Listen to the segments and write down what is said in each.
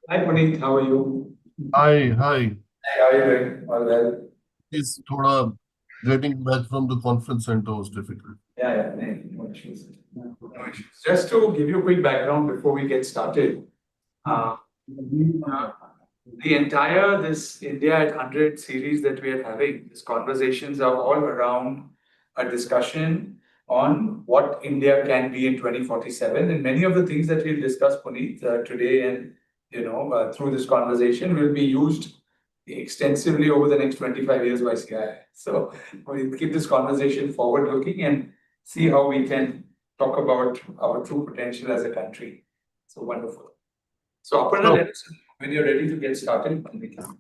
Hi Puneet, how are you? Hi, hi. Hi, how are you doing? All well? Is thoda getting back from the conference center was difficult. Yeah, no issues. No issues. Just to give you a quick background before we get started, uh, uh, the entire this India at 100 series that we are having, these conversations are all around a discussion on what India can be in 2047. And many of the things that we'll discuss, Puneet, today and through this conversation will be used extensively over the next 25 years by CI. So we'll keep this conversation forward looking and see how we can talk about our true potential as a country. So wonderful. So Aparna, So, let us know when you're ready to get started. We can.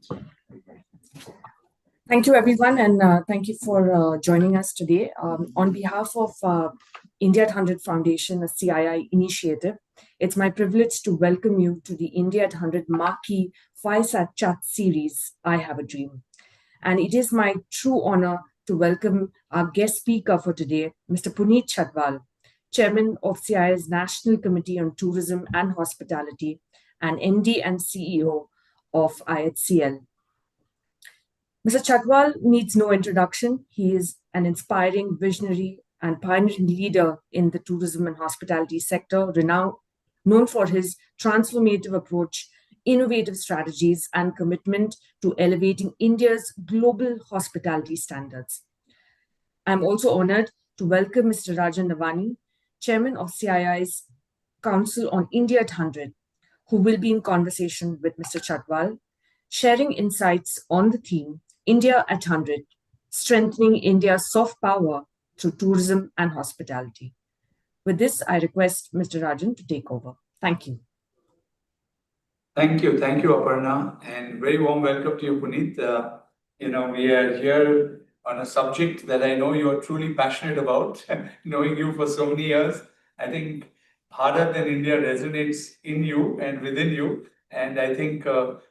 Thank you, everyone, and thank you for joining us today. On behalf of India at 100 Foundation, a CII initiative, it's my privilege to welcome you to the India at 100 Marquee Fireside Chat series, I Have a Dream. And it is my true honor to welcome our guest speaker for today, Mr. Puneet Chhatwal, Chairman of CII's National Committee on Tourism and Hospitality, and MD and CEO of IHCL. Mr. Chhatwal needs no introduction. He is an inspiring, visionary, and pioneering leader in the tourism and hospitality sector, known for his transformative approach, innovative strategies, and commitment to elevating India's global hospitality standards. I'm also honored to welcome Mr. Rajan Navani, Chairman of CII's Council on India at 100, who will be in conversation with Mr. Chatwal, sharing insights on the theme India at 100, strengthening India's soft power through tourism and hospitality. With this, I request Mr. Rajan to take over. Thank you. Thank you, Aparna, and very warm welcome to you, Puneet. We are here on a subject that I know you are truly passionate about. Knowing you for so many years, I think harder than India resonates in you and within you. And I think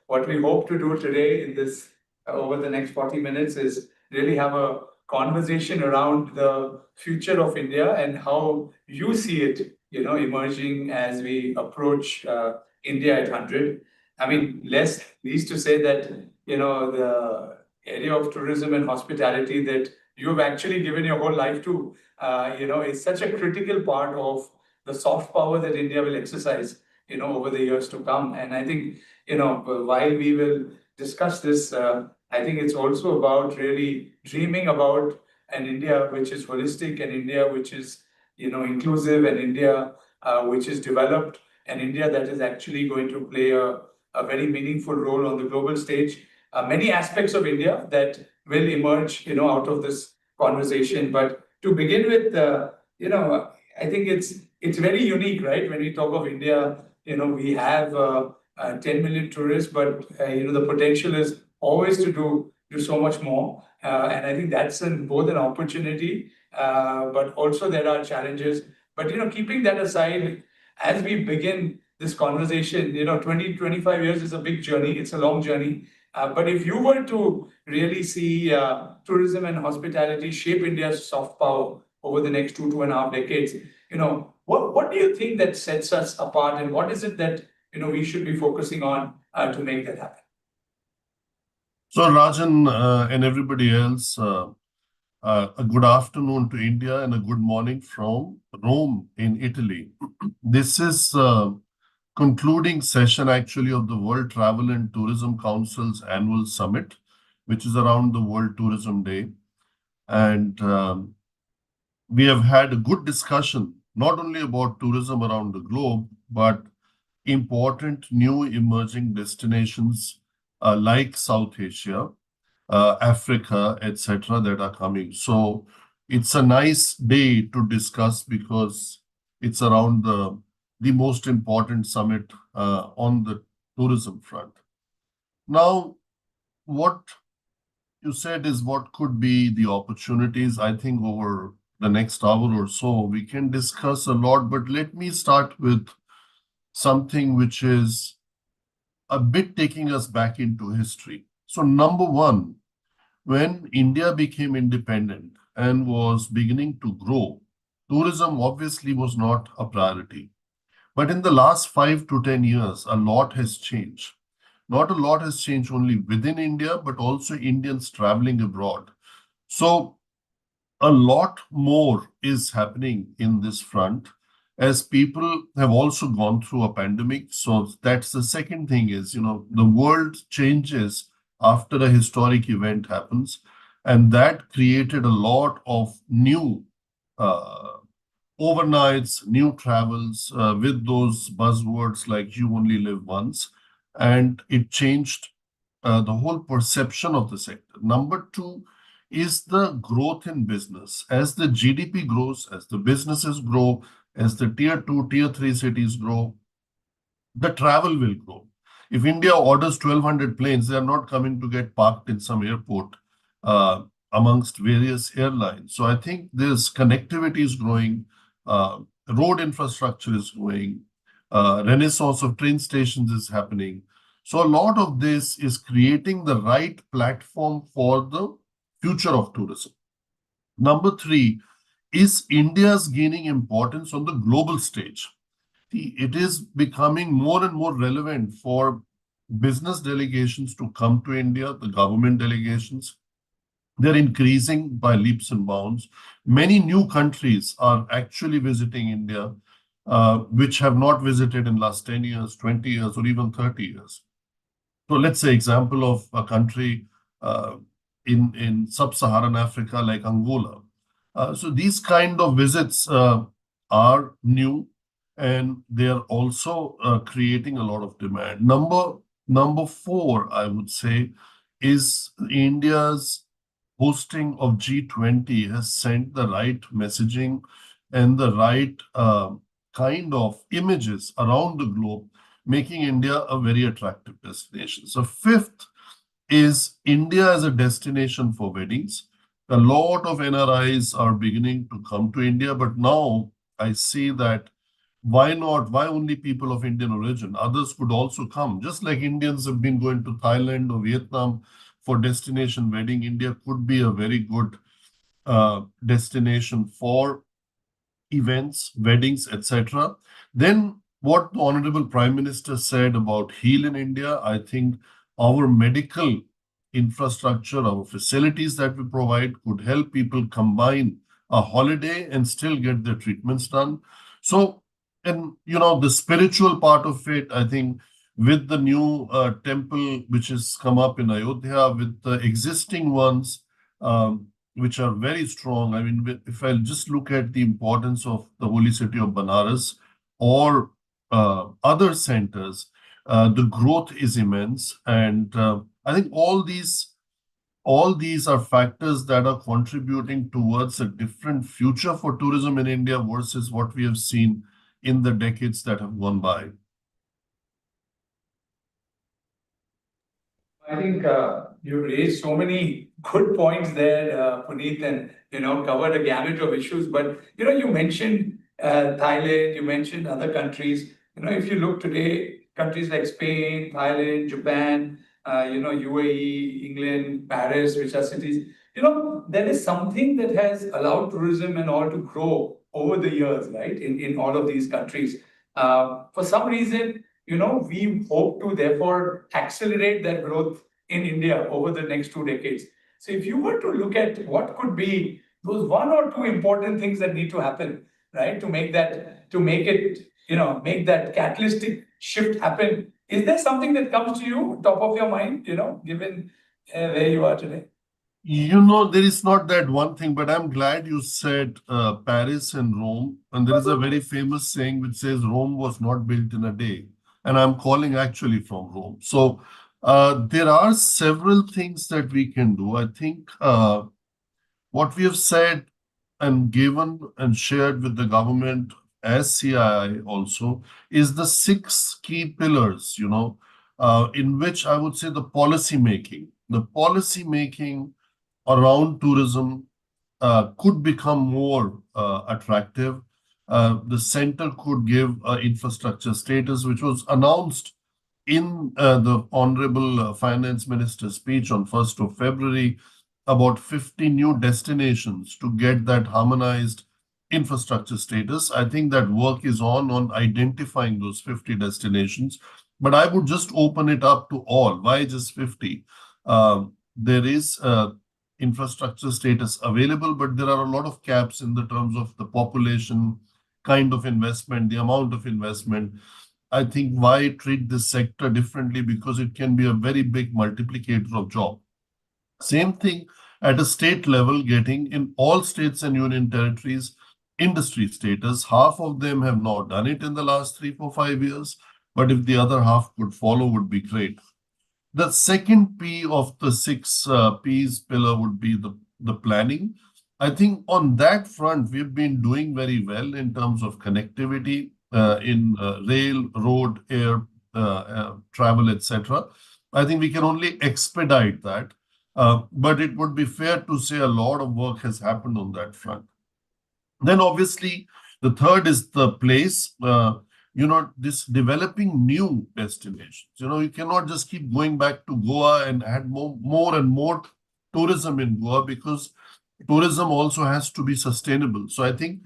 what we hope to do today in this over the next 40 minutes is really have a conversation around the future of India and how you see it, emerging as we approach. India at 100. I mean, less least to say that, the area of tourism and hospitality that you've actually given your whole life to, is such a critical part of the soft power that India will exercise, over the years to come. And I think, while we will discuss this, I think it's also about really dreaming about an India which is holistic, an India which is, inclusive, an India which is developed, an India that is actually going to play a very meaningful role on the global stage. Many aspects of India that will emerge, out of this conversation. But to begin with, I think it's very unique, right? When we talk of India, we have 10 million tourists, but the potential is always to do so much more. And I think that's both an opportunity, but also there are challenges. But keeping that aside, as we begin this conversation, 20, 25 years is a big journey. It's a long journey. But if you were to really see tourism and hospitality shape India's soft power over the next 2.5 decades, what do you think that sets us apart, and what is it that we should be focusing on to make that happen? so Rajan and everybody else, a good afternoon to India and a good morning from Rome in Italy. This is concluding session actually of the World Travel and Tourism Council's annual summit, which is around the World Tourism Day. And we have had a good discussion, not only about tourism around the globe, but important new emerging destinations like South Asia, Africa, etc., that are coming. So it's a nice day to discuss because it's around the most important summit on the tourism front. Now, what you said is what could be the opportunities. I think over the next hour or so, we can discuss a lot, but let me start with something which is a bit taking us back into history. So, number one, when India became independent and was beginning to grow, tourism obviously was not a priority. But in the last 5 to 10 years, a lot has changed. Not a lot has changed only within India, but also Indians traveling abroad. So a lot more is happening in this front as people have also gone through a pandemic. So that's the second thing is, the world changes after a historic event happens. And that created a lot of new uh, overnights, new travels with those buzzwords like you only live once. And it changed the whole perception of the sector. Number two is the growth in business. As the GDP grows, as the businesses grow, as the tier two, tier three cities grow, the travel will grow. If India orders 1,200 planes, they are not coming to get parked in some airport uh, amongst various airlines. So I think this connectivity is growing, road infrastructure is growing, renaissance of train stations is happening. So a lot of this is creating the right platform for the future of tourism. Number three is India's gaining importance on the global stage. It is becoming more and more relevant for business delegations to come to India, the government delegations. They're increasing by leaps and bounds. Many new countries are actually visiting India, which have not visited in last 10 years, 20 years, or even 30 years. So let's say example of a country uh, in sub-Saharan Africa like Angola. So these kind of visits are new and they are also creating a lot of demand. Number four, I would say, is India's hosting of G20 has sent the right messaging and the right kind of images around the globe, making India a very attractive destination. So fifth is India as a destination for weddings. A lot of NRIs are beginning to come to India, but now I see that why not? Why only people of Indian origin? Others could also come. Just like Indians have been going to Thailand or Vietnam for destination wedding, India could be a very good destination for events, weddings, etc. Then what the Honorable Prime Minister said about Heal in India, I think our medical infrastructure, our facilities that we provide could help people combine a holiday and still get their treatments done. So, and the spiritual part of it, I think with the new temple which has come up in Ayodhya, with the existing ones, which are very strong. I mean, if I just look at the importance of the holy city of Banaras or other centers, the growth is immense, and I think all these are factors that are contributing towards a different future for tourism in India versus what we have seen in the decades that have gone by. I think you raised so many good points there, Puneet, and covered a gamut of issues. But you mentioned Thailand, you mentioned other countries. If you look today, countries like Spain, Thailand, Japan, UAE, England, Paris, which are cities. There is something that has allowed tourism and all to grow over the years, right? In all of these countries, for some reason we hope to therefore accelerate that growth in India over the next 2 decades. So if you were to look at what could be those one or two important things that need to happen, right, to make that catalytic shift happen, is there something that comes to you, top of your mind, given where you are today? There is not that one thing, but I'm glad you said Paris and Rome. And there is a very famous saying which says Rome was not built in a day. And I'm calling actually from Rome. So there are several things that we can do. I think what we have said and given and shared with the government as CII also is the 6 key pillars, in which I would say the policy making. The policy making around tourism could become more attractive. The center could give infrastructure status, which was announced in the Honorable Finance Minister's speech on 1st of February, about 50 new destinations to get that harmonized infrastructure status. I think that work is on identifying those 50 destinations, but I would just open it up to all. Why just 50? There is infrastructure status available, but there are a lot of caps in the terms of the population, kind of investment, the amount of investment. I think why treat this sector differently? Because it can be a very big multiplicator of job. Same thing at a state level, getting in all states and union territories industry status. Half of them have not done it in the last 3, 4, 5 years, but if the other half could follow, would be great. The second P of the six P's pillar would be the planning. I think on that front, we've been doing very well in terms of connectivity in rail, road, air, travel, etc. I think we can only expedite that. But it would be fair to say a lot of work has happened on that front. Then obviously, the third is the place. This developing new destinations. You cannot just keep going back to Goa and add more and more tourism in Goa, because tourism also has to be sustainable. So I think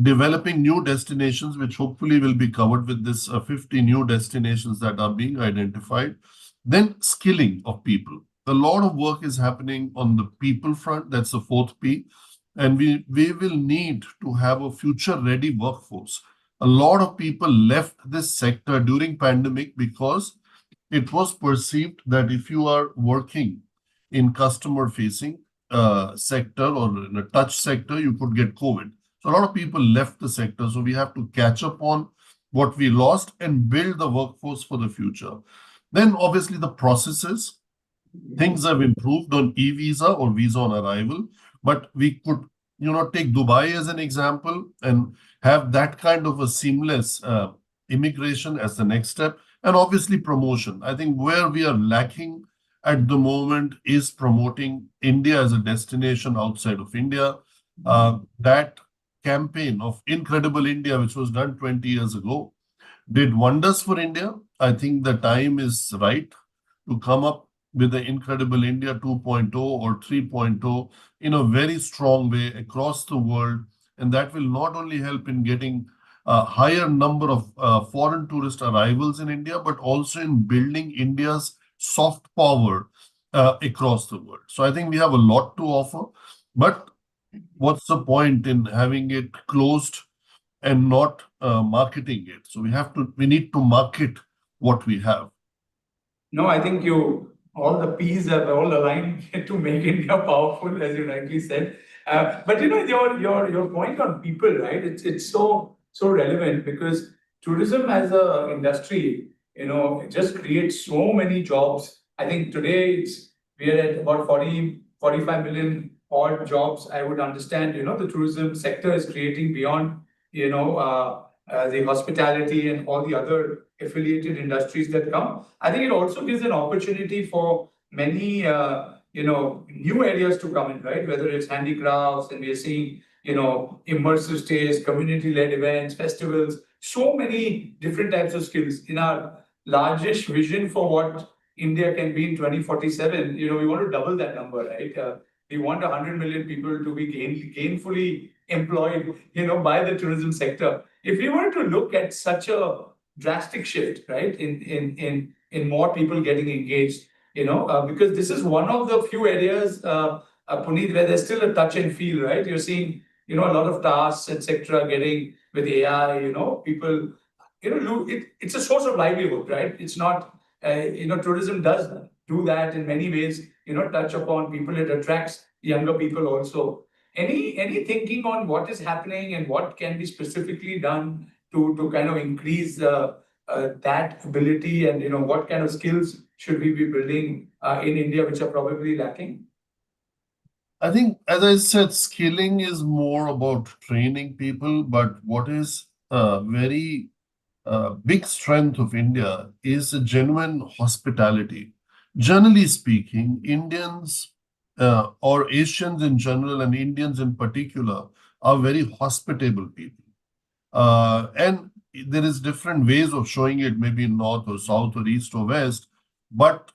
developing new destinations, which hopefully will be covered with this 50 new destinations that are being identified. Then skilling of people. A lot of work is happening on the people front. That's the fourth P. And we will need to have a future-ready workforce. A lot of people left this sector during pandemic because it was perceived that if you are working in customer-facing sector or in a touch sector, you could get COVID. So a lot of people left the sector. So we have to catch up on what we lost and build the workforce for the future. Then obviously the processes. Things have improved on e-visa or visa on arrival, but we could, take Dubai as an example and have that kind of a seamless immigration as the next step. And obviously promotion. I think where we are lacking at the moment is promoting India as a destination outside of India. That campaign of Incredible India, which was done 20 years ago, did wonders for India. I think the time is right to come up with the Incredible India 2.0 or 3.0 in a very strong way across the world. And that will not only help in getting a higher number of foreign tourist arrivals in India, but also in building India's soft power across the world. So I think we have a lot to offer, but what's the point in having it closed and not marketing it? So we need to market what we have. No, I think all the P's are all aligned to make India powerful, as you rightly said. But your point on people, right? It's so relevant, because tourism as a industry, it just creates so many jobs. I think today we are at about 45 million odd jobs. I would understand, the tourism sector is creating beyond, the hospitality and all the other affiliated industries that come. I think it also gives an opportunity for many, new areas to come in, right? Whether it's handicrafts, and we are seeing, immersive stays, community-led events, festivals, so many different types of skills. In our largest vision for what India can be in 2047, we want to double that number, right? We want 100 million people to be gainfully employed, by the tourism sector. If we were to look at such a drastic shift, right, in more people getting engaged, because this is one of the few areas, Puneet, where there's still a touch and feel, right? You're seeing, a lot of tasks, etc., getting with AI, people, it's a source of livelihood, right? It's not, tourism does do that in many ways, touch upon people. It attracts younger people also. Any thinking on what is happening and what can be specifically done to kind of increase that ability, and what kind of skills should we be building in India, which are probably lacking? I think, as I said, skilling is more about training people, but what is a very big strength of India is a genuine hospitality. Generally speaking, Indians or Asians in general and Indians in particular are very hospitable people. And there is different ways of showing it, maybe north or south or east or west, but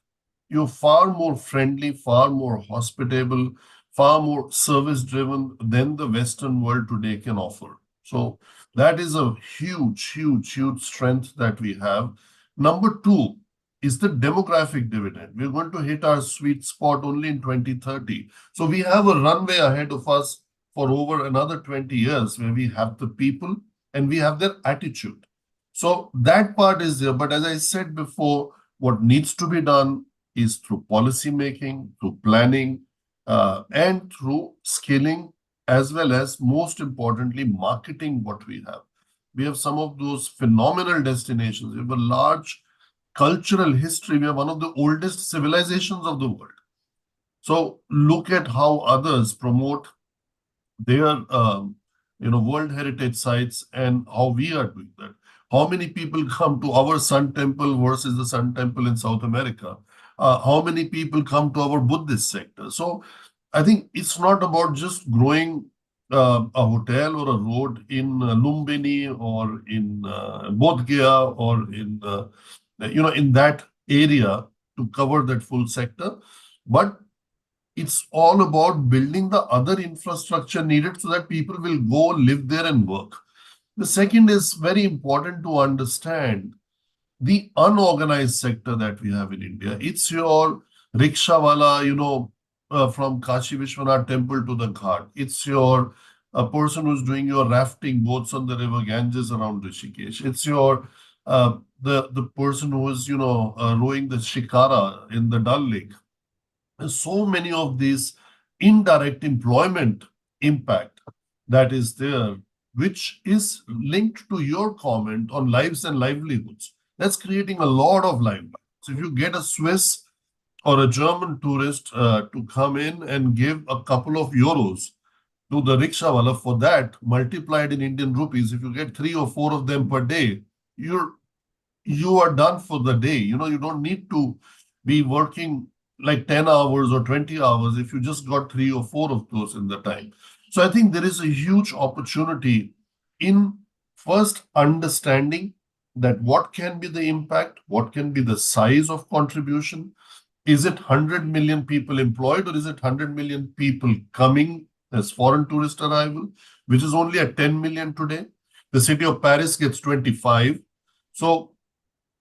you're far more friendly, far more hospitable, far more service-driven than the Western world today can offer. So that is a huge, huge, huge strength that we have. Number two is the demographic dividend. We're going to hit our sweet spot only in 2030. So we have a runway ahead of us for over another 20 years where we have the people and we have their attitude. So that part is there. But as I said before, what needs to be done is through policy making, through planning, and through scaling, as well as, most importantly, marketing what we have. We have some of those phenomenal destinations. We have a large cultural history. We are one of the oldest civilizations of the world. So look at how others promote their World Heritage sites and how we are doing that. How many people come to our Sun Temple versus the Sun Temple in South America? How many people come to our Buddhist sector? So I think it's not about just growing a hotel or a road in Lumbini or in Bodh Gaya or in that area to cover that full sector, but it's all about building the other infrastructure needed so that people will go live there and work. The second is very important to understand the unorganized sector that we have in India. It's your rickshawala, from Kashi Vishwanath temple to the Ghat. It's your a person who's doing your rafting boats on the river Ganges around Rishikesh. It's your the person who is rowing the shikara in the Dal Lake. So many of these indirect employment impact that is there, which is linked to your comment on lives and livelihoods. That's creating a lot of livelihoods. So if you get a Swiss or a German tourist to come in and give a couple of euros to the rickshawala, for that, multiplied in Indian rupees, if you get 3 or 4 of them per day, you are done for the day. You don't need to be working like 10 hours or 20 hours if you just got 3 or 4 of those in the time. So I think there is a huge opportunity in first understanding that what can be the impact, what can be the size of contribution. Is it 100 million people employed, or is it 100 million people coming as foreign tourist arrival, which is only at 10 million today? The city of Paris gets 25. So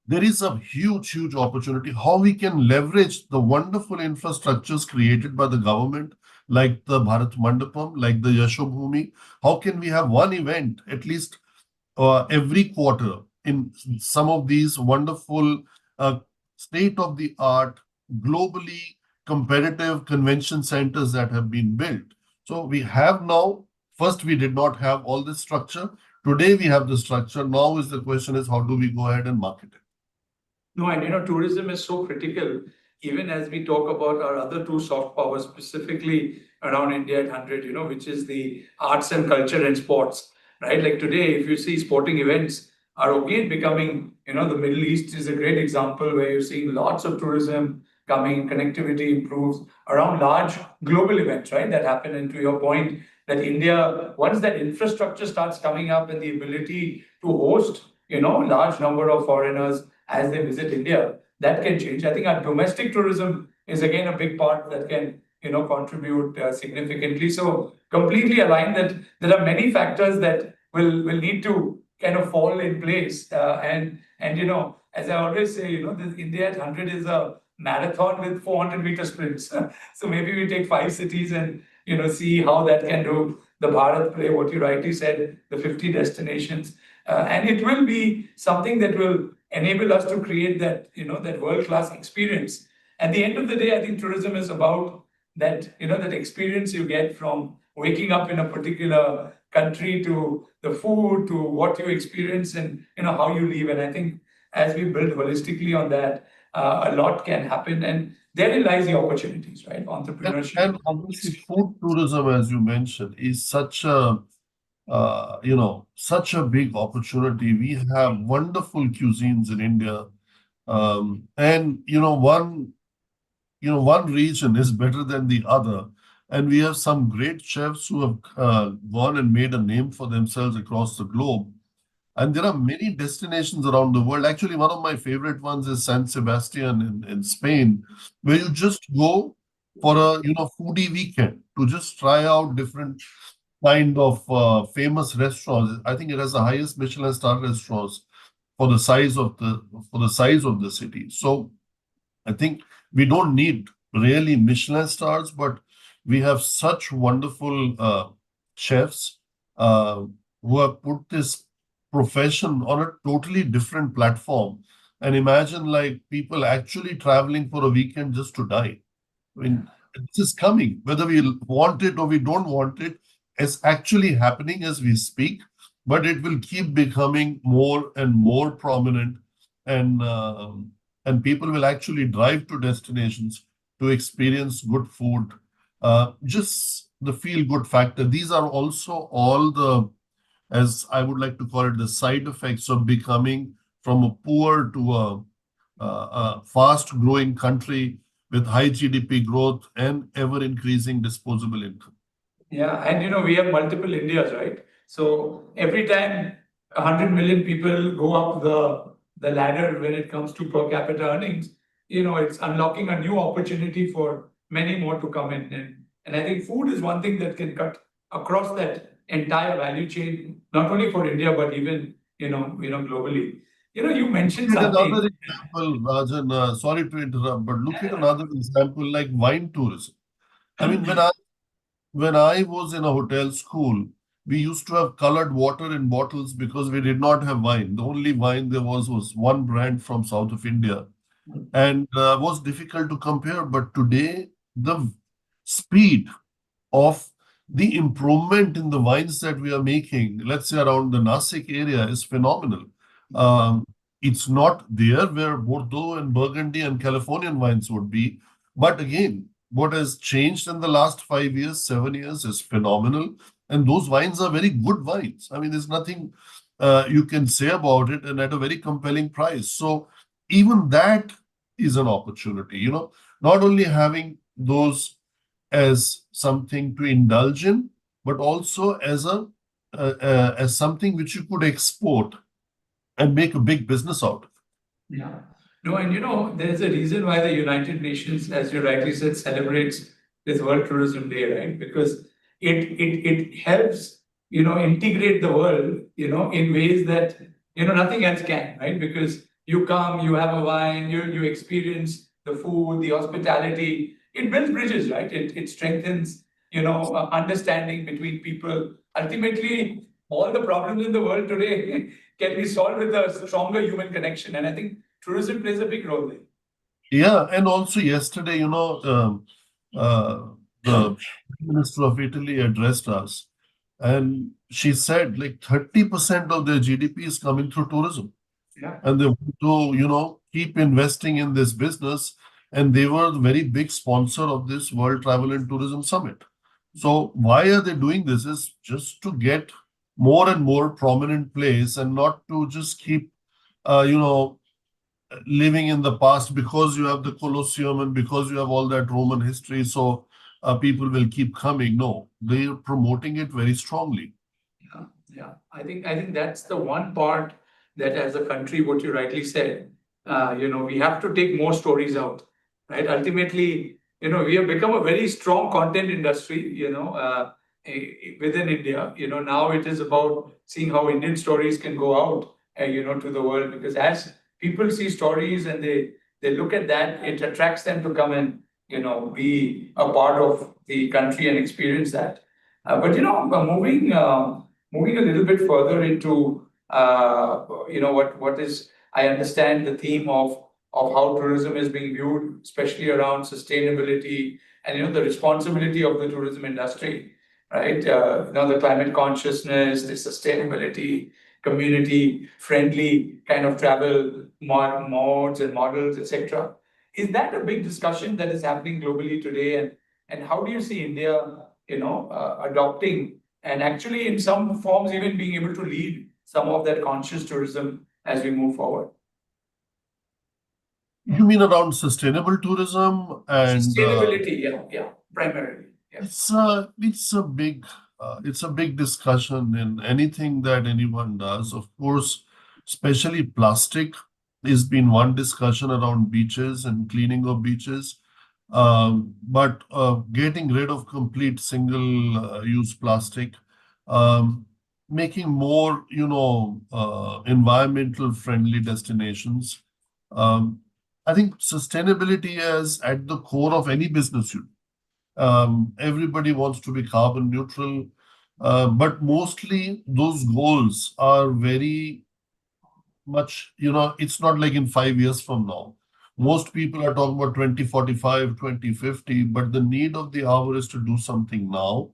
there is a huge, huge opportunity how we can leverage the wonderful infrastructures created by the government, like the Bharat Mandapam, like the Yashobhumi. How can we have one event at least every quarter in some of these wonderful state-of-the-art, globally competitive convention centers that have been built? So we have now, first we did not have all this structure. Today we have the structure. Now is the question is how do we go ahead and market it? No, and tourism is so critical, even as we talk about our other two soft powers, specifically around India at 100, which is the arts and culture and sports, right? Like today, if you see sporting events are again becoming, the Middle East is a great example where you're seeing lots of tourism coming, connectivity improves around large global events, right? That happen. And to your point, that India, once that infrastructure starts coming up and the ability to host, large number of foreigners as they visit India, that can change. I think our domestic tourism is again a big part that can, contribute significantly. So completely aligned that there are many factors that will need to kind of fall in place. And as I always say, this India at 100 is a marathon with 400-meter sprints. So maybe we take 5 cities and, see how that can do the Bharat play, what you rightly said, the 50 destinations. And it will be something that will enable us to create that, that world-class experience. At the end of the day, I think tourism is about that, that experience you get from waking up in a particular country to the food, to what you experience and, how you live. And I think as we build holistically on that, a lot can happen. And therein lies the opportunities, right? Entrepreneurship. And obviously food tourism, as you mentioned, is such a such a big opportunity. We have wonderful cuisines in India, and one region is better than the other, and we have some great chefs who have gone and made a name for themselves across the globe. And there are many destinations around the world. Actually, one of my favorite ones is San Sebastian in Spain, where you just go for a foodie weekend to just try out different kind of famous restaurants. I think it has the highest Michelin star restaurants for the size of the city. So I think we don't need really Michelin stars, but we have such wonderful chefs uh, who have put this profession on a totally different platform. And imagine like people actually traveling for a weekend just to dine. I Yeah. mean, this is coming, whether we want it or we don't want it. It's actually happening as we speak, but it will keep becoming more and more prominent, and people will actually drive to destinations to experience good food. Just the feel good factor. These are also all the, as I would like to call it, the side effects of becoming from a poor to a fast-growing country with high GDP growth and ever-increasing disposable income. Yeah, and we have multiple Indias, right? So every time 100 million people go up the ladder when it comes to per capita earnings, it's unlocking a new opportunity for many more to come in. And I think food is one thing that can cut across that entire value chain, not only for India, but even, globally. You mentioned Look at another something. example, Rajan. Sorry to interrupt, but look at another example like wine tourism. I mean, when I was in a hotel school, we used to have colored water in bottles because we did not have wine. The only wine there was one brand from south of India, and was difficult to compare. But today, the speed of the improvement in the wines that we are making, let's say around the Nasik area, is phenomenal. Um, it's not there where Bordeaux and Burgundy and Californian wines would be. But again, what has changed in the last 5 years, 7 years is phenomenal. And those wines are very good wines. I mean, there's nothing you can say about it, and at a very compelling price. So even that is an opportunity, not only having those as something to indulge in, but also as something which you could export and make a big business out of. Yeah. No, and there's a reason why the United Nations, as you rightly said, celebrates this World Tourism Day, right? Because it helps, integrate the world, in ways that, nothing else can, right? Because you come, you have a wine, you experience the food, the hospitality. It builds bridges, right? It strengthens, understanding between people. Ultimately, all the problems in the world today can be solved with a stronger human connection. And I think tourism plays a big role there. Yeah, and also yesterday, the Minister of Italy addressed us, and she said like 30% of their GDP is coming through tourism. Yeah. And they want to, keep investing in this business. And they were the very big sponsor of this World Travel and Tourism Summit. So why are they doing this? Is just to get more and more prominent place and not to just keep, uh, you know, living in the past because you have the Colosseum and because you have all that Roman history. So people will keep coming. No, they are promoting it very strongly. Yeah, yeah. I think that's the one part that, as a country, what you rightly said, we have to take more stories out, right? Ultimately, we have become a very strong content industry, within India. Now it is about seeing how Indian stories can go out, to the world, because as people see stories and they look at that, it attracts them to come and, be a part of the country and experience that. But moving a little bit further into what is, I understand the theme of how tourism is being viewed, especially around sustainability and the responsibility of the tourism industry, right? The climate consciousness, the sustainability, community friendly kind of travel modes and models, etc. Is that a big discussion that is happening globally today? And how do you see India, adopting and actually in some forms even being able to lead some of that conscious tourism as we move forward? You mean around sustainable tourism and Sustainability, yeah, primarily. Yeah. it's a big discussion in anything that anyone does. Of course, especially plastic has been one discussion around beaches and cleaning of beaches. But getting rid of complete single-use plastic, um, making more, environmental friendly destinations. Um, I think sustainability is at the core of any business unit. Everybody wants to be carbon neutral, but mostly those goals are very much, it's not like in 5 years from now. Most people are talking about 2045, 2050, but the need of the hour is to do something now.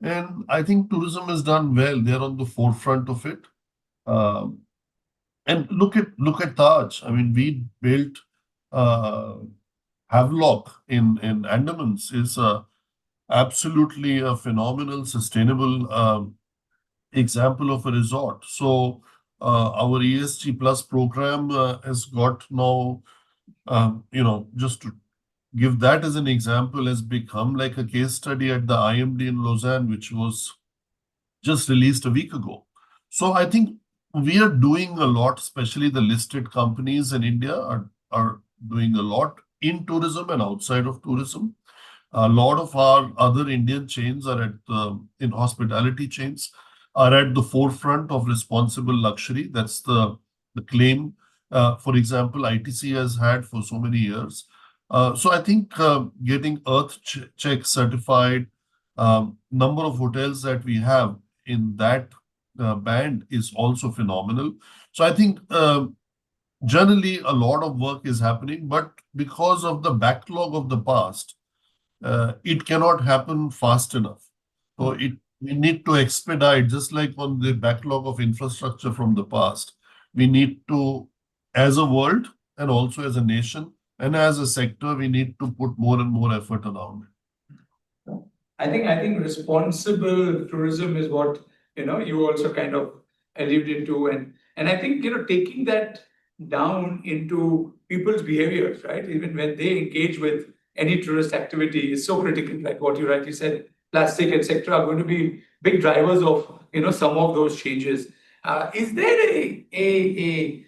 And I think tourism has done well. They're on the forefront of it. Um, and look at Taj. I mean, we built uh, Havelock in Andamans is absolutely a phenomenal, sustainable example of a resort. So our ESG Plus program has got now, just to give that as an example, has become like a case study at the IMD in Lausanne, which was just released a week ago. So I think we are doing a lot, especially the listed companies in India are doing a lot in tourism and outside of tourism. A lot of our other Indian chains are in hospitality chains are at the forefront of responsible luxury. That's the claim. For example, ITC has had for so many years. So I think getting Check certified, number of hotels that we have in that band is also phenomenal. So I think generally a lot of work is happening, but because of the backlog of the past, it cannot happen fast enough. So we need to expedite, just like on the backlog of infrastructure from the past. We need to, as a world and also as a nation and as a sector, we need to put more and more effort around it. I think responsible tourism is what you also kind of alluded to, and I think taking that down into people's behaviors, right? Even when they engage with any tourist activity is so critical. Like what you rightly said, plastic, etc., are going to be big drivers of some of those changes. Is there a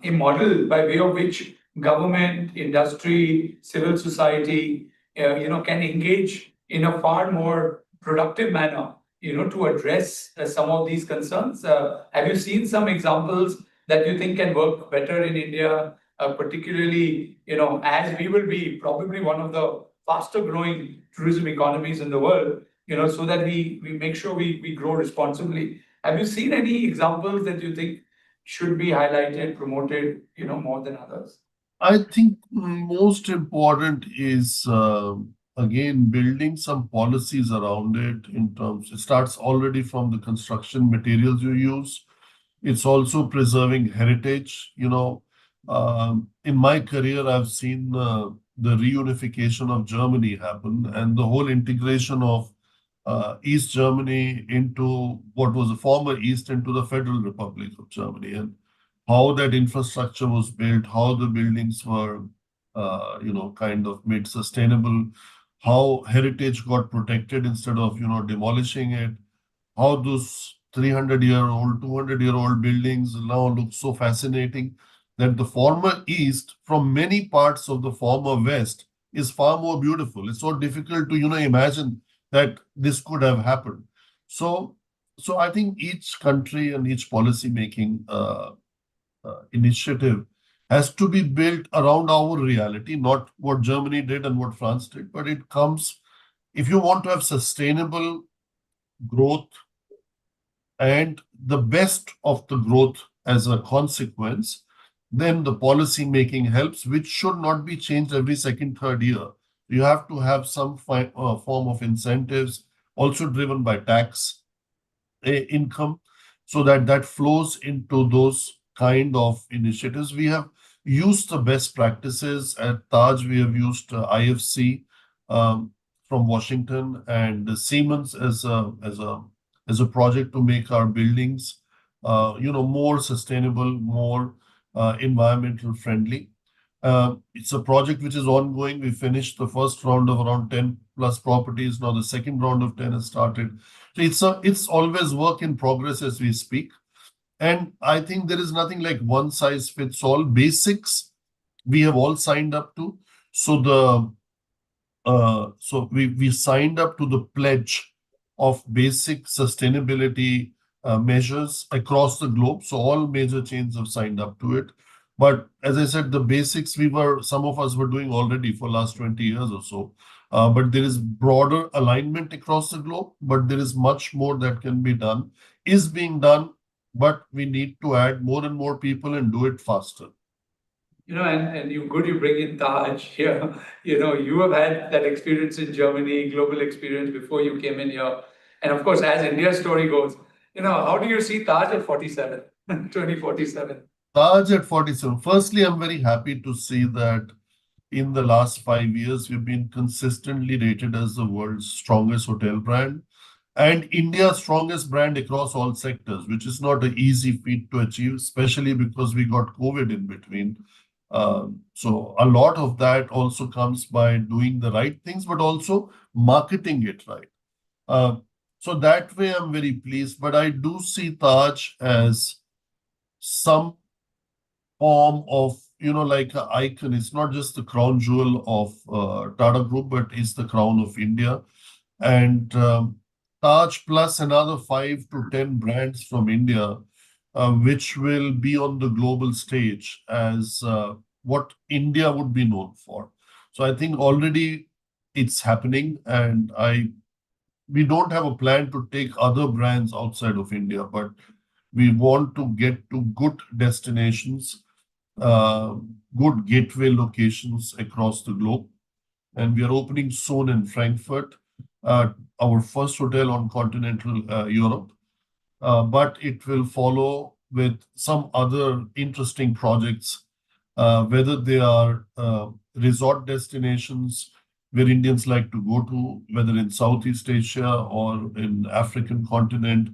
model by way of which government, industry, civil society, can engage in a far more productive manner, to address some of these concerns? Have you seen some examples that you think can work better in India, particularly, as we will be probably one of the faster growing tourism economies in the world, so that we make sure we grow responsibly. Have you seen any examples that you think should be highlighted, promoted, more than others? I think most important is again building some policies around it in terms. It starts already from the construction materials you use. It's also preserving heritage. In my career, I've seen the reunification of Germany happen and the whole integration of East Germany into what was the former East into the Federal Republic of Germany, and how that infrastructure was built, how the buildings were, kind of made sustainable, how heritage got protected instead of, demolishing it, how those 300-year-old, 200-year-old buildings now look so fascinating that the former East from many parts of the former West is far more beautiful. It's so difficult to, imagine that this could have happened. So I think each country and each policy making initiative has to be built around our reality, not what Germany did and what France did, but it comes, if you want to have sustainable growth and the best of the growth as a consequence, then the policy making helps, which should not be changed every second, third year. You have to have some form of incentives, also driven by tax income, so that flows into those kind of initiatives. We have used the best practices at Taj. We have used IFC from Washington and Siemens as a project to make our buildings, more sustainable, more environmental friendly. It's a project which is ongoing. We finished the first round of around 10 plus properties. Now the second round of 10 has started. So it's always work in progress as we speak. And I think there is nothing like one size fits all. Basics we have all signed up to. So So we signed up to the pledge of basic sustainability measures across the globe. So all major chains have signed up to it. But as I said, the basics some of us were doing already for last 20 years or so. But there is broader alignment across the globe, but there is much more that can be done, is being done, but we need to add more and more people and do it faster. And you bring in Taj here. You have had that experience in Germany, global experience before you came in here. And of course, as India's story goes, how do you see Taj at 47, 2047? Taj at 47. Firstly, I'm very happy to see that in the last 5 years, we've been consistently rated as the world's strongest hotel brand and India's strongest brand across all sectors, which is not an easy feat to achieve, especially because we got COVID in between. So a lot of that also comes by doing the right things, but also marketing it right. So that way, I'm very pleased. But I do see Taj as some form of, like an icon. It's not just the crown jewel of Tata Group, but it's the crown of India. And Taj plus another 5 to 10 brands from India, which will be on the global stage as what India would be known for. So I think already it's happening, and we don't have a plan to take other brands outside of India, but we want to get to good destinations, good gateway locations across the globe. And we are opening soon in Frankfurt, our first hotel on continental Europe. But it will follow with some other interesting projects, whether they are resort destinations where Indians like to go to, whether in Southeast Asia or in African continent,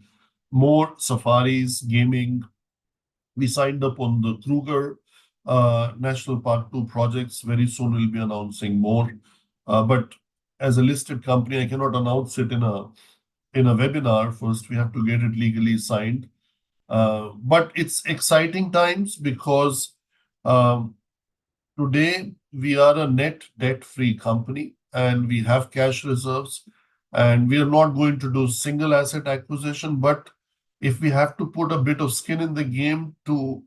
more safaris, gaming. We signed up on the Kruger National Park 2 projects. Very soon we'll be announcing more. But as a listed company, I cannot announce it in a webinar. First, we have to get it legally signed. But it's exciting times because today we are a net debt-free company and we have cash reserves, and we are not going to do single asset acquisition. But if we have to put a bit of skin in the game to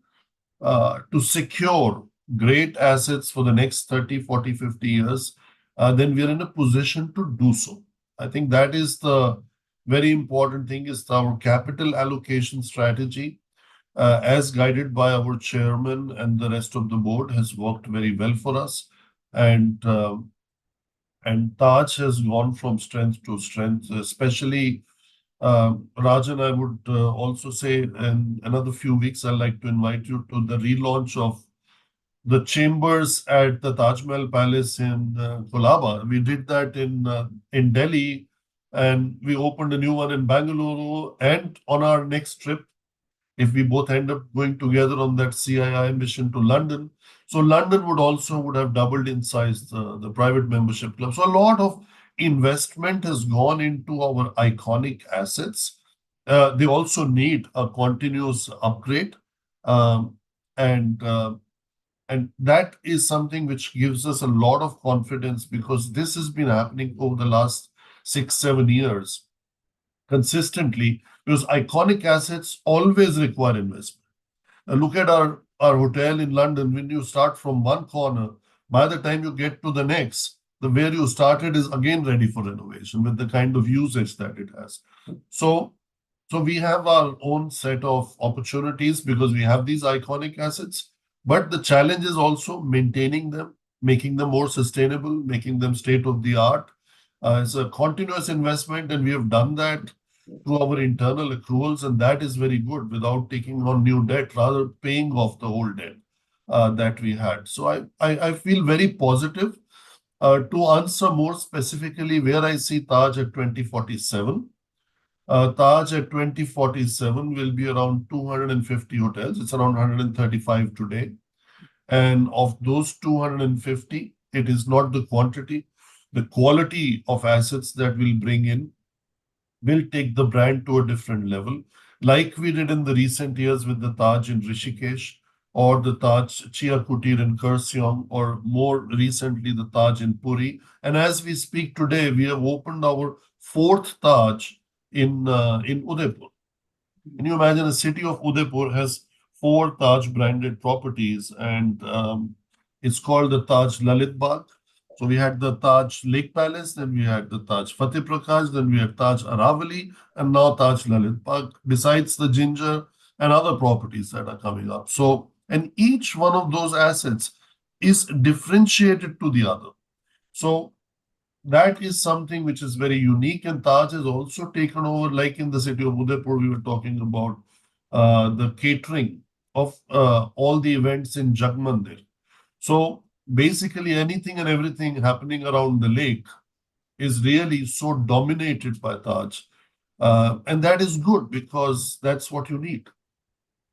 secure great assets for the next 30, 40, 50 years, then we are in a position to do so. I think that is the very important thing, is our capital allocation strategy, as guided by our chairman and the rest of the board, has worked very well for us. And Taj has gone from strength to strength, especially Rajan. I would also say in another few weeks, I'd like to invite you to the relaunch of the chambers at the Taj Mahal Palace in Colaba. We did that in Delhi, and we opened a new one in Bangalore. And on our next trip, if we both end up going together on that CII mission to London, so London would have doubled in size, the private membership club. So a lot of investment has gone into our iconic assets. They also need a continuous upgrade, and that is something which gives us a lot of confidence, because this has been happening over the last 6-7 years consistently, because iconic assets always require investment. Look at our hotel in London. When you start from one corner, by the time you get to the next, the where you started is again ready for renovation with the kind of usage that it has. So we have our own set of opportunities because we have these iconic assets, but the challenge is also maintaining them, making them more sustainable, making them state of the art. It's a continuous investment, and we have done that through our internal accruals, and that is very good without taking on new debt, rather paying off the old debt that we had. So I feel very positive. To answer more specifically where I see Taj at 2047, Taj at 2047 will be around 250 hotels. It's around 135 today. And of those 250, it is not the quantity, the quality of assets that we'll bring in will take the brand to a different level, like we did in the recent years with the Taj in Rishikesh, or the Taj Chia Kutir in Kurseong, or more recently the Taj in Puri. And as we speak today, we have opened our fourth Taj in Udaipur. Can you imagine a city of Udaipur has four Taj branded properties, and it's called the Taj Lalit Bagh. So we had the Taj Lake Palace, then we had the Taj Fateh Prakash, then we had Taj Aravali, and now Taj Lalit Bagh, besides the Ginger and other properties that are coming up. So, and each one of those assets is differentiated to the other. So that is something which is very unique, and Taj has also taken over, like in the city of Udaipur, we were talking about the catering of all the events in Jagmandir. So basically, anything and everything happening around the lake is really so dominated by Taj. And that is good because that's what you need.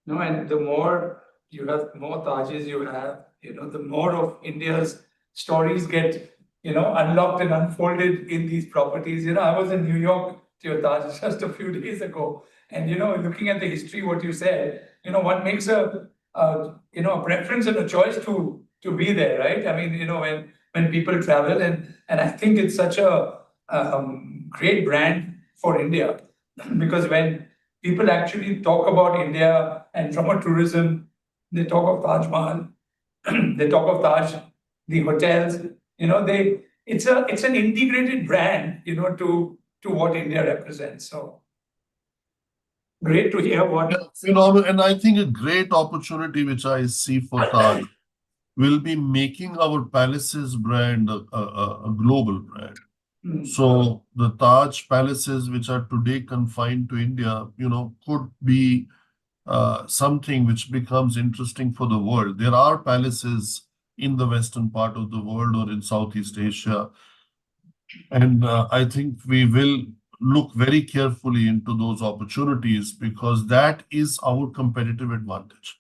No, and the more you have, more Tajes you have, the more of India's stories get, unlocked and unfolded in these properties. I was in New York to your Taj just a few days ago, and looking at the history, what you said, one makes a preference and a choice to be there, right? I mean, when people travel, and I think it's such a great brand for India because when people actually talk about India and from a tourism, they talk of Taj Mahal, they talk of Taj, the hotels, it's an integrated brand, to what India represents. So great to hear what. Yeah, phenomenal. And I think a great opportunity which I see for Taj will be making our Palaces brand a global brand. So the Taj palaces, which are today confined to India, could be something which becomes interesting for the world. There are palaces in the western part of the world or in Southeast Asia, and I think we will look very carefully into those opportunities because that is our competitive advantage.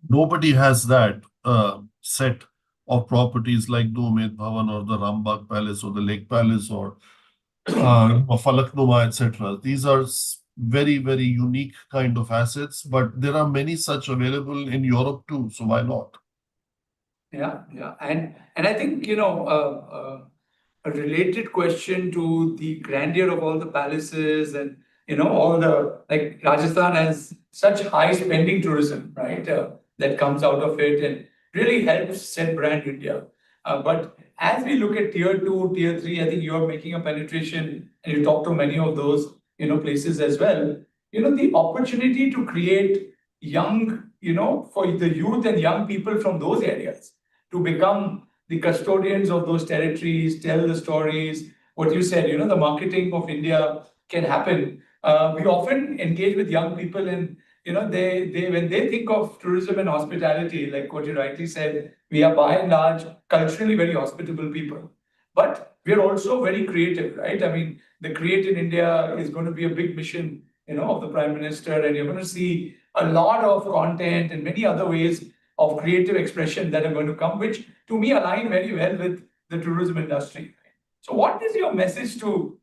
Nobody has that set of properties like the Umaid Bhavan or the Rambagh Palace or the Lake Palace or Falaknuma, etc. These are very, very unique kind of assets, but there are many such available in Europe too. So why not? Yeah, yeah. And I think, a related question to the grandeur of all the palaces and, all the, like Rajasthan has such high spending tourism, right? That comes out of it and really helps set brand India. But as we look at tier two, tier three, I think you're making a penetration and you talk to many of those, places as well. The opportunity to create young, for the youth and young people from those areas to become the custodians of those territories, tell the stories. What you said, the marketing of India can happen. We often engage with young people, and they when they think of tourism and hospitality, like what you rightly said, we are by and large culturally very hospitable people, but we're also very creative, right? I mean, the Create in India is going to be a big mission, of the Prime Minister, and you're going to see a lot of content and many other ways of creative expression that are going to come, which to me align very well with the tourism industry. So, what is your message to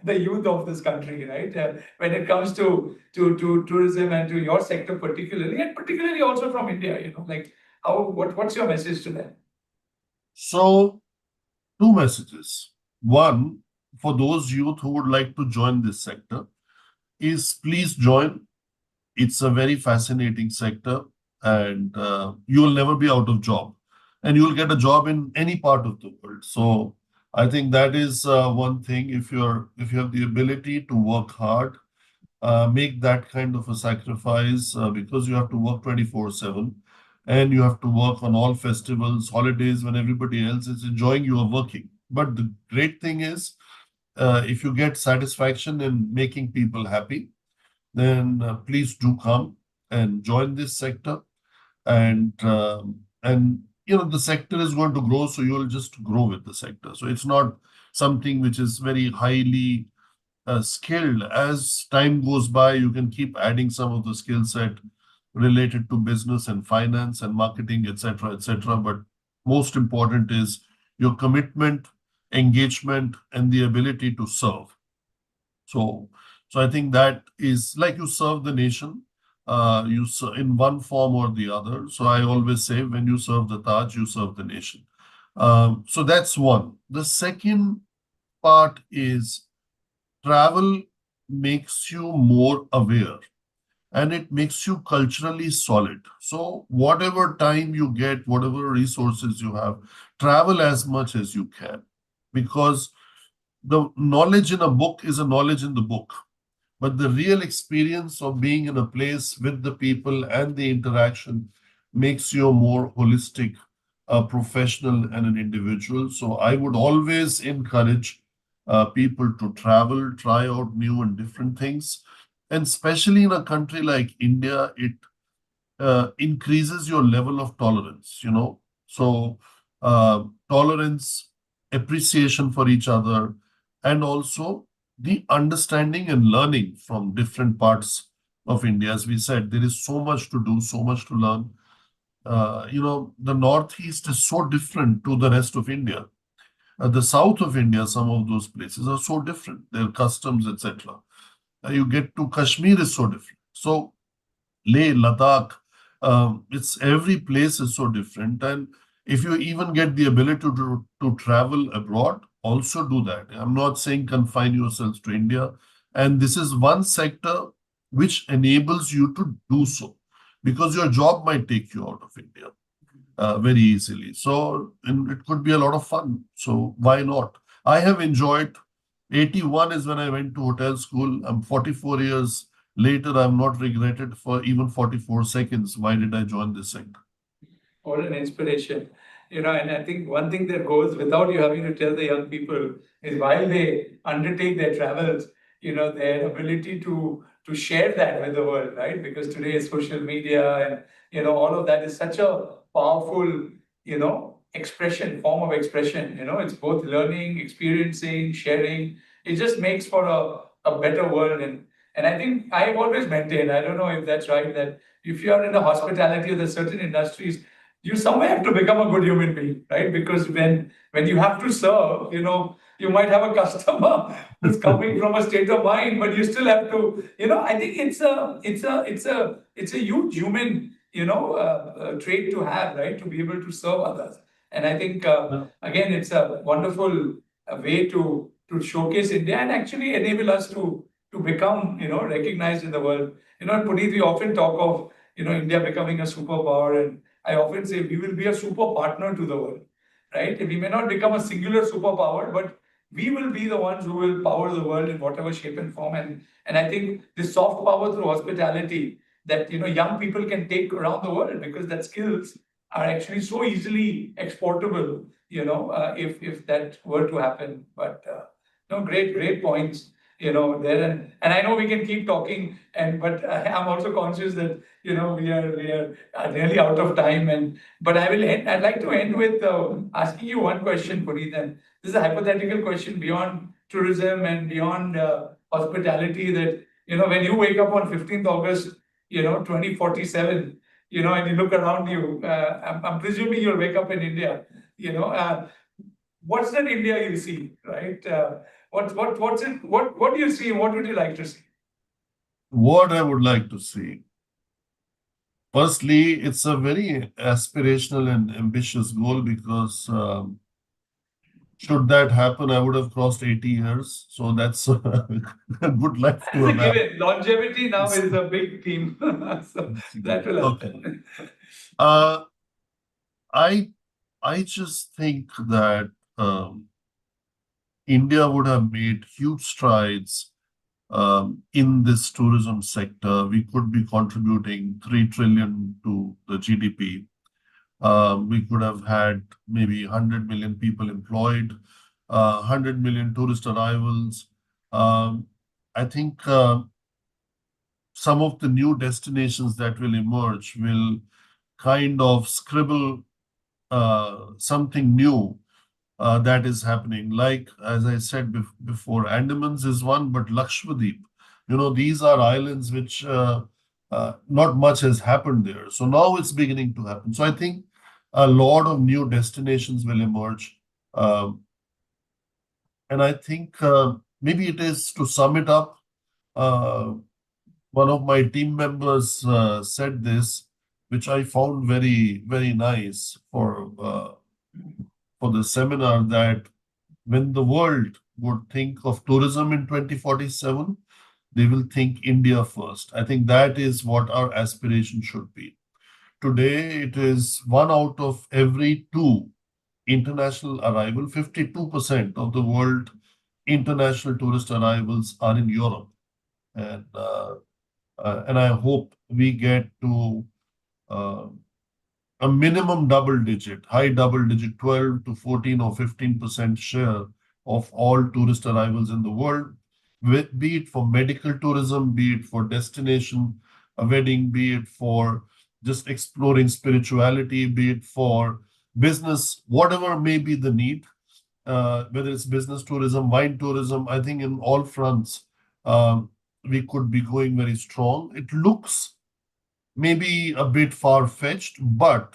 the youth of this country, right? When it comes to tourism and to your sector particularly, and particularly also from India, like what's your message to them? So, two messages. One, for those youth who would like to join this sector, is please join. It's a very fascinating sector, and you will never be out of job, and you will get a job in any part of the world. So I think that is one thing. If you have the ability to work hard, make that kind of a sacrifice because you have to work 24/7, and you have to work on all festivals, holidays when everybody else is enjoying, you are working. But the great thing is, if you get satisfaction in making people happy, then please do come and join this sector. And the sector is going to grow, so you'll just grow with the sector. So it's not something which is very highly skilled. As time goes by, you can keep adding some of the skill set related to business and finance and marketing, etc., etc. But most important is your commitment, engagement, and the ability to serve. So I think that is like you serve the nation. in one form or the other. So I always say, when you serve the Taj, you serve the nation. So that's one. The second part is travel makes you more aware and it makes you culturally solid. So whatever time you get, whatever resources you have, travel as much as you can, because the knowledge in a book is a knowledge in the book, but the real experience of being in a place with the people and the interaction makes you a more holistic professional and an individual. So I would always encourage people to travel, try out new and different things. And especially in a country like India, it increases your level of tolerance, you know. So tolerance, appreciation for each other, and also the understanding and learning from different parts of India. As we said, there is so much to do, so much to learn. You know, the Northeast is so different to the rest of India. The south of India, some of those places are so different, their customs, etc. You get to Kashmir is so different. So Leh, Ladakh, it's every place is so different. And if you even get the ability to travel abroad, also do that. I'm not saying confine yourselves to India. And this is one sector which enables you to do so, because your job might take you out of India very easily. So, and it could be a lot of fun. So why not? I have enjoyed. 81 is when I went to hotel school. I'm 44 years later. I'm not regretted for even 44 seconds. Why did I join this sector? What an inspiration. And I think one thing that goes without you having to tell the young people is, while they undertake their travels, their ability to share that with the world, right? Because today social media and, all of that is such a powerful, form of expression. It's both learning, experiencing, sharing. It just makes for a better world. And I think I've always maintained, I don't know if that's right, that if you are in the hospitality or the certain industries, you somewhere have to become a good human being, right? Because when you have to serve, you might have a customer who's coming from a state of mind, but you still have to, I think it's a huge human, trait to have, right? To be able to serve others. And I think again, it's a wonderful way to showcase India and actually enable us to become, recognized in the world. Puneet, we often talk of, India becoming a superpower, and I often say we will be a super partner to the world, right? We may not become a singular superpower, but we will be the ones who will power the world in whatever shape and form. And I think this soft power through hospitality that young people can take around the world, because that skills are actually so easily exportable, if that were to happen. But no, great points, there. And I know we can keep talking, but I'm also conscious that we are really out of time. But I'd like to end with asking you one question, Puneet. And this is a hypothetical question beyond tourism and beyond hospitality. That when you wake up on 15th August, 2047, and you look around you, I'm presuming you'll wake up in India. What's that India you see, right? What's it? What do you see? What would you like to see? What I would like to see. Firstly, it's a very aspirational and ambitious goal, because should that happen, I would have crossed 80 years. So that's a good life to As a have had. given, longevity now is a big theme. So that will Okay. happen. Uh, I just think that India would have made huge strides in this tourism sector. We could be contributing 3 trillion to the GDP. We could have had maybe 100 million people employed, 100 million tourist arrivals. I think some of the new destinations that will emerge will kind of scribble something new that is happening. Like, as I said before, Andamans is one, but Lakshadweep, these are islands which not much has happened there. So now it's beginning to happen. So I think a lot of new destinations will emerge. And I think maybe it is, to sum it up, one of my team members said this, which I found very, very nice for the seminar, that when the world would think of tourism in 2047, they will think India first. I think that is what our aspiration should be. Today, it is 1 out of every 2 international arrival, 52% of the world international tourist arrivals are in Europe. And I hope we get to uh, a minimum double digit, high double digit, 12 to 14 or 15% share of all tourist arrivals in the world, be it for medical tourism, be it for destination, a wedding, be it for just exploring spirituality, be it for business, whatever may be the need, whether it's business tourism, wine tourism. I think in all fronts, we could be going very strong. It looks maybe a bit far-fetched, but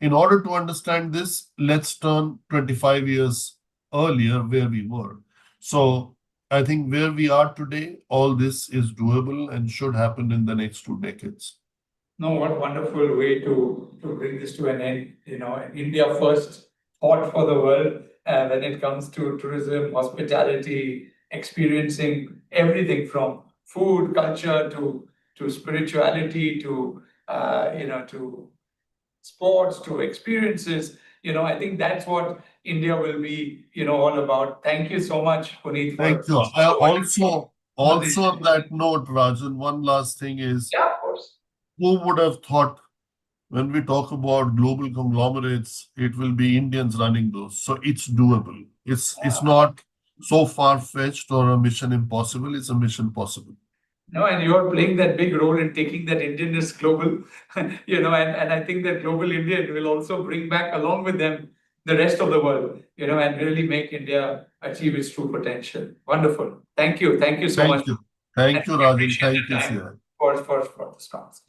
in order to understand this, let's turn 25 years earlier where we were. So I think where we are today, all this is doable and should happen in the next 2 decades. No, what wonderful way to bring this to an end. India first thought for the world when it comes to tourism, hospitality, experiencing everything from food, culture to spirituality to sports to experiences. I think that's what India will be, all about. Thank you so much, Puneet, for Thank you. I also on that note, Rajan, one last thing is, yeah, of course. who would have thought when we talk about global conglomerates, it will be Indians running those. So it's doable. It's not so far-fetched or a mission impossible. It's a mission possible. No, and you're playing that big role in taking that Indianness global, and I think that global Indian will also bring back along with them the rest of the world, and really make India achieve its true potential. Wonderful. Thank you. Thank you so much. Thank you. Thank And you, we Rajan. appreciate Thank your you, time sir. for this conversation.